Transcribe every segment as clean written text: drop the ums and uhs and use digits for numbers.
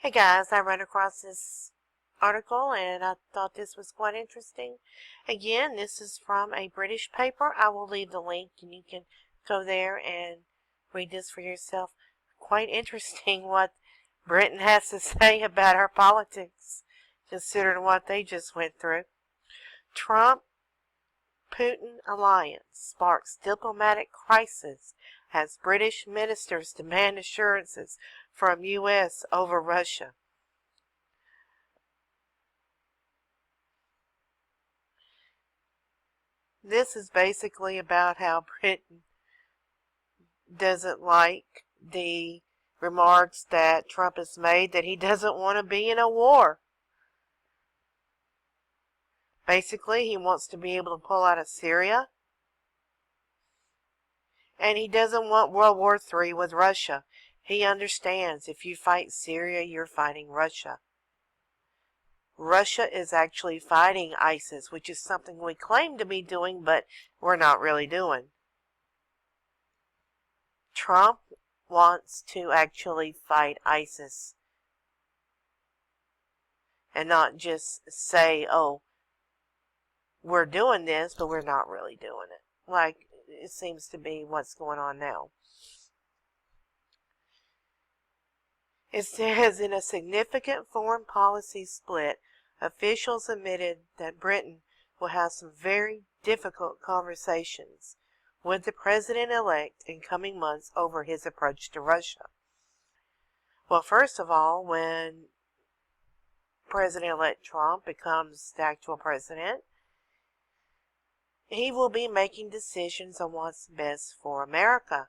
Hey guys, I ran across this article and I thought this was quite interesting. Again, this is from a British paper. I will leave the link and you can go there and read this for yourself. Quite interesting what Britain has to say about our politics, considering what they just went through. Trump-Putin alliance sparks diplomatic crisis as British ministers demand assurances from U.S. over Russia. This is basically about how Britain doesn't like the remarks that Trump has made that he doesn't want to be in a war. Basically, he wants to be able to pull out of Syria. And he doesn't want World War III with Russia. He understands if you fight Syria, you're fighting Russia. Russia is actually fighting ISIS, which is something we claim to be doing, but we're not really doing. Trump wants to actually fight ISIS and not just say, oh, we're doing this, but we're not really doing it. Like it seems to be what's going on now. It says in a significant foreign policy split, officials admitted that Britain will have some very difficult conversations with the president-elect in coming months over his approach to Russia. Well, first of all, when President-elect Trump becomes the actual president, he will be making decisions on what's best for America.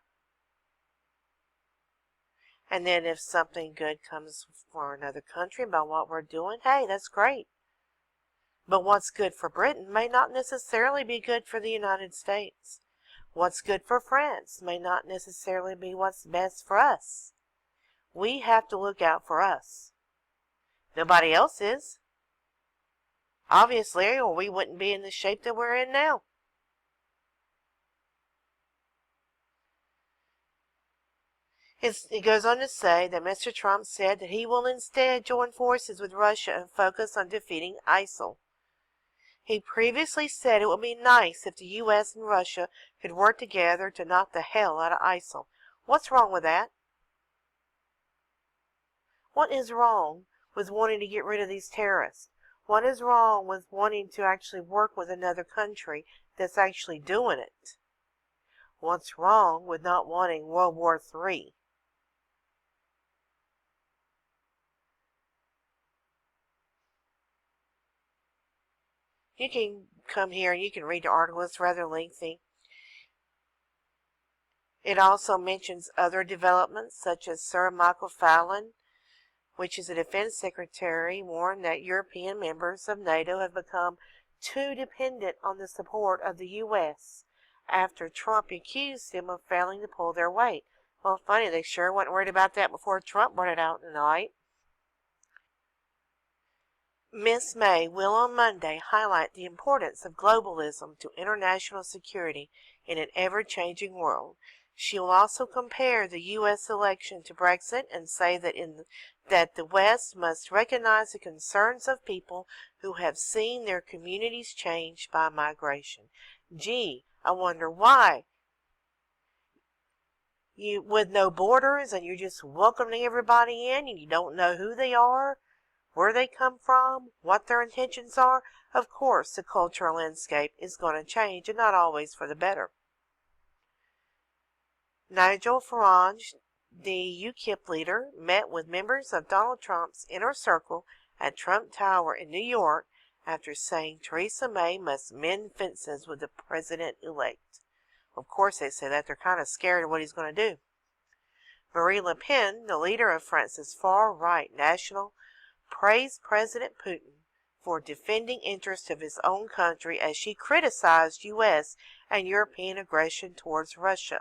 And then if something good comes for another country about what we're doing, hey, that's great. But what's good for Britain may not necessarily be good for the United States. What's good for France may not necessarily be what's best for us. We have to look out for us. Nobody else is. Obviously, or we wouldn't be in the shape that we're in now. It goes on to say that Mr. Trump said that he will instead join forces with Russia and focus on defeating ISIL. He previously said it would be nice if the U.S. and Russia could work together to knock the hell out of ISIL. What's wrong with that? What is wrong with wanting to get rid of these terrorists? What is wrong with wanting to actually work with another country that's actually doing it? What's wrong with not wanting World War III? You can come here and you can read the article. It's rather lengthy. It also mentions other developments, such as Sir Michael Fallon, which is a defense secretary, warned that European members of NATO have become too dependent on the support of the U.S. after Trump accused them of failing to pull their weight. Well, funny, they sure weren't worried about that before Trump brought it out tonight. Ms. May will on Monday highlight the importance of globalism to international security in an ever-changing world. She will also compare the U.S. election to Brexit and say that the West must recognize the concerns of people who have seen their communities changed by migration. Gee, I wonder why. You with no borders and you're just welcoming everybody in and you don't know who they are, where they come from, what their intentions are. Of course, the cultural landscape is going to change, and not always for the better. Nigel Farage, the UKIP leader, met with members of Donald Trump's inner circle at Trump Tower in New York after saying Theresa May must mend fences with the president-elect. Of course, they say that. They're kind of scared of what he's going to do. Marine Le Pen, the leader of France's far-right national, praised President Putin for defending interests of his own country as she criticized U.S. and European aggression towards Russia.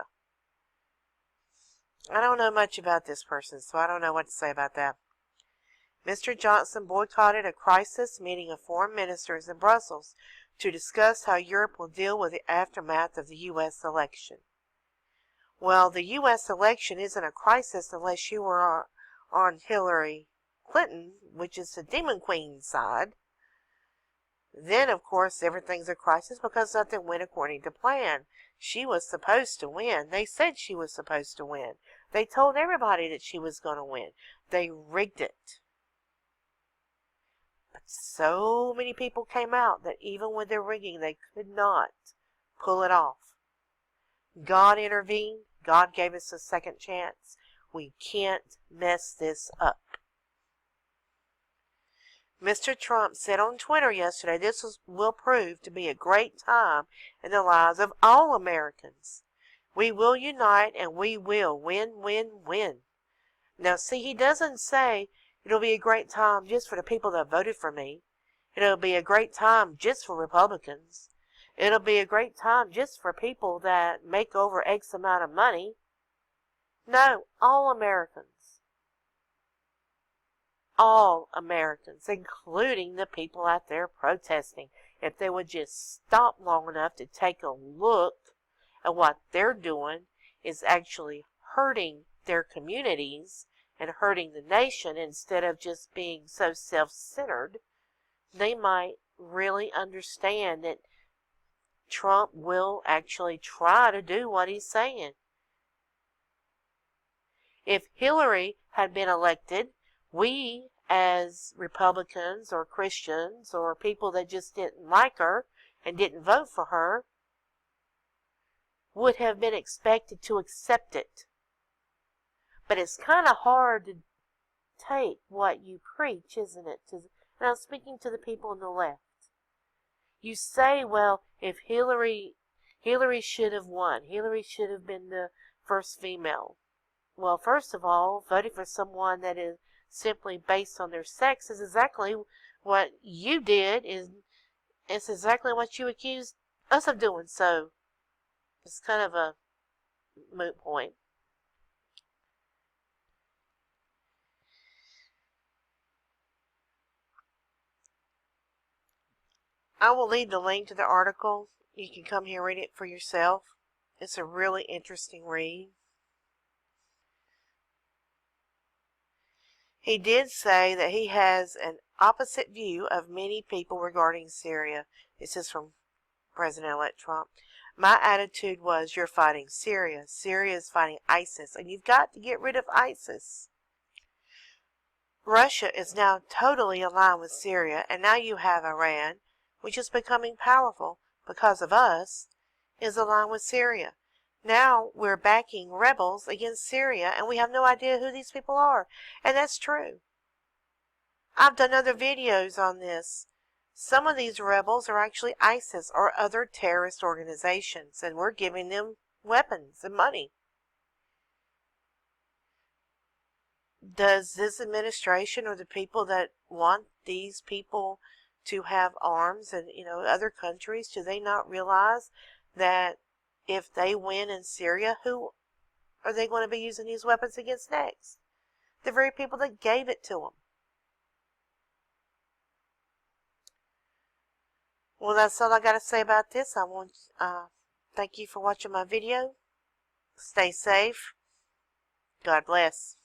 I don't know much about this person, so I don't know what to say about that. Mr. Johnson boycotted a crisis meeting of foreign ministers in Brussels to discuss how Europe will deal with the aftermath of the U.S. election. Well, the U.S. election isn't a crisis unless you were on Hillary Clinton, which is the Demon Queen side, then of course everything's a crisis because nothing went according to plan. She was supposed to win. They said she was supposed to win. They told everybody that she was going to win. They rigged it. But so many people came out that even with their rigging, they could not pull it off. God intervened. God gave us a second chance. We can't mess this up. Mr. Trump said on Twitter yesterday this will prove to be a great time in the lives of all Americans. We will unite and we will win, win, win. Now, see, he doesn't say it'll be a great time just for the people that voted for me. It'll be a great time just for Republicans. It'll be a great time just for people that make over X amount of money. No, all Americans. All Americans, including the people out there protesting. If they would just stop long enough to take a look at what they're doing is actually hurting their communities and hurting the nation instead of just being so self-centered, they might really understand that Trump will actually try to do what he's saying. If Hillary had been elected, we as Republicans or Christians or people that just didn't like her and didn't vote for her would have been expected to accept it. But it's kind of hard to take what you preach, isn't it? And I'm speaking to the people on the left. You say, well, if Hillary should have won. Hillary should have been the first female. Well, first of all, voting for someone that is simply based on their sex is exactly what you did. It's exactly what you accused us of doing. So it's kind of a moot point. I will leave the link to the article. You can come here and read it for yourself. It's a really interesting read. He did say that he has an opposite view of many people regarding Syria. This is from President-elect Trump. My attitude was, you're fighting Syria. Syria is fighting ISIS, and you've got to get rid of ISIS. Russia is now totally aligned with Syria, and now you have Iran, which is becoming powerful because of us, is aligned with Syria. Now we're backing rebels against Syria, and we have no idea who these people are. And that's true. I've done other videos on this. Some of these rebels are actually ISIS or other terrorist organizations, and we're giving them weapons and money. Does this administration or the people that want these people to have arms and, other countries, do they not realize that if they win in Syria, who are they going to be using these weapons against next? The very people that gave it to them. Well, that's all I got to say about this. Thank you for watching my video. Stay safe. God bless.